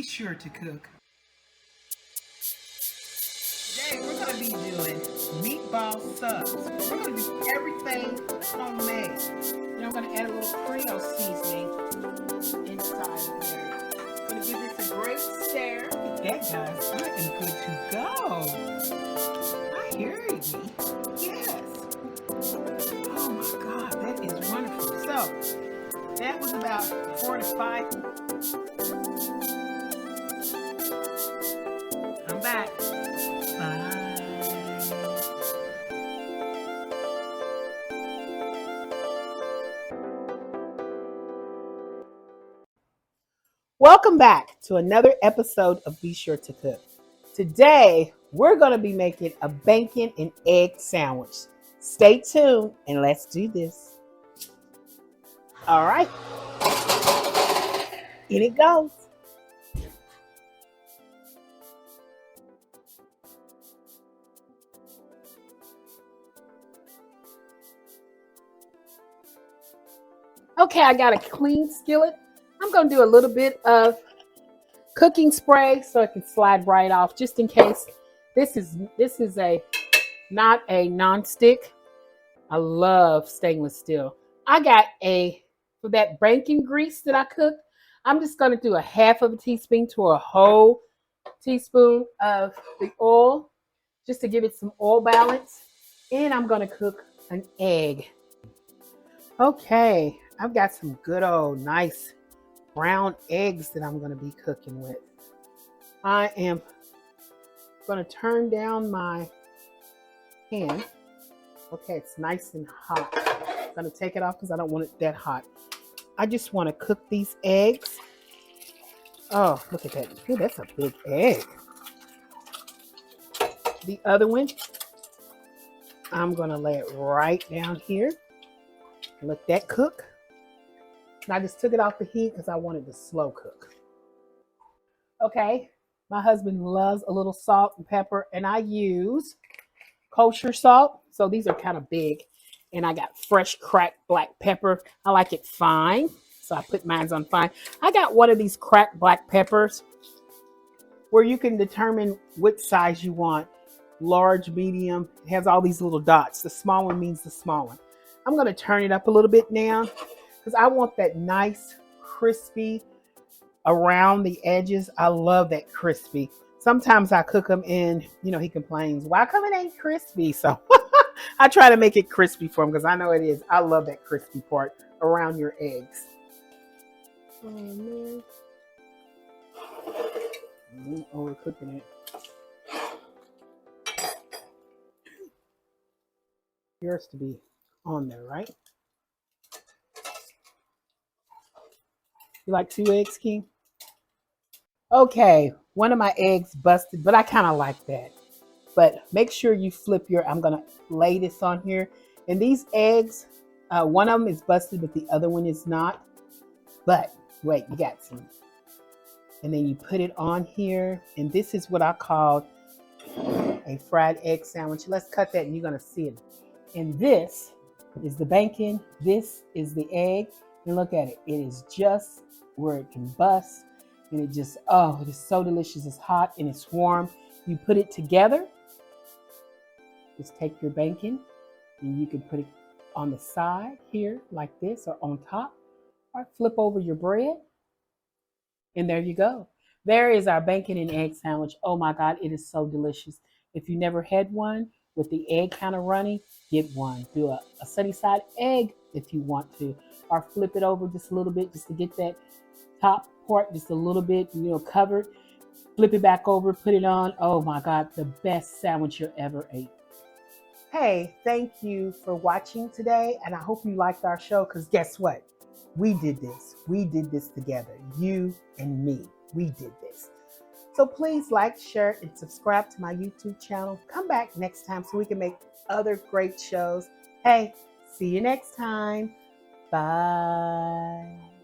sure to cook. Today we're going to be doing meatball subs. We're going to do everything homemade. Then I'm going to add a little Creole seasoning inside of there. I'm going to give this a great stir. Look at that, guys. I am good to go. I hear you. Yes. Oh my God, that is wonderful. So that was about 4 to 5. I'm back. Bye. Welcome back to another episode of Be Sure to Cook. Today, we're going to be making a bacon and egg sandwich. Stay tuned and let's do this. All right. In it goes. Okay, I got a clean skillet. I'm going to do a little bit of cooking spray so it can slide right off, just in case. This is not a non-stick. I love stainless steel. I got for that bacon grease that I cooked, I'm just going to do a half of a teaspoon to a whole teaspoon of the oil, just to give it some oil balance. And I'm going to cook an egg. Okay, I've got some good old nice brown eggs that I'm going to be cooking with. I am going to turn down my pan. Okay, it's nice and hot. I'm going to take it off because I don't want it that hot. I just want to cook these eggs. Oh, look at that. Ooh, that's a big egg. The other one, I'm going to lay it right down here. Let that cook. And I just took it off the heat because I wanted to slow cook. Okay, my husband loves a little salt and pepper, and I use kosher salt. So these are kind of big. And I got fresh cracked black pepper. I like it fine, so I put mine on fine. I got one of these cracked black peppers where you can determine which size you want. Large, medium. It has all these little dots. The small one means the small one. I'm going to turn it up a little bit now because I want that nice crispy around the edges. I love that crispy. Sometimes I cook them and, he complains, why come it ain't crispy? So I try to make it crispy for him because I know it is. I love that crispy part around your eggs. Oh, man. I'm overcooking it. Yours to be on there, right? You like 2 eggs, King? Okay, one of my eggs busted, but I kind of like that. But make sure you flip I'm going to lay this on here. And these eggs, one of them is busted, but the other one is not. But wait, you got some. And then you put it on here. And this is what I call a fried egg sandwich. Let's cut that and you're going to see it. And this is the bacon. This is the egg. And look at it. It is just where it can bust. And it just, oh, it is so delicious. It's hot and it's warm. You put it together. Just take your bacon and you can put it on the side here like this or on top, or flip over your bread. And there you go. There is our bacon and egg sandwich. Oh my God, it is so delicious. If you never had one with the egg kind of runny, get one. Do a sunny side egg if you want to, or flip it over just a little bit just to get that top part just a little bit, covered. Flip it back over, put it on. Oh my God, the best sandwich you ever ate. Hey, thank you for watching today. And I hope you liked our show because guess what? We did this. We did this together. You and me. We did this. So please like, share, and subscribe to my YouTube channel. Come back next time so we can make other great shows. Hey, see you next time. Bye.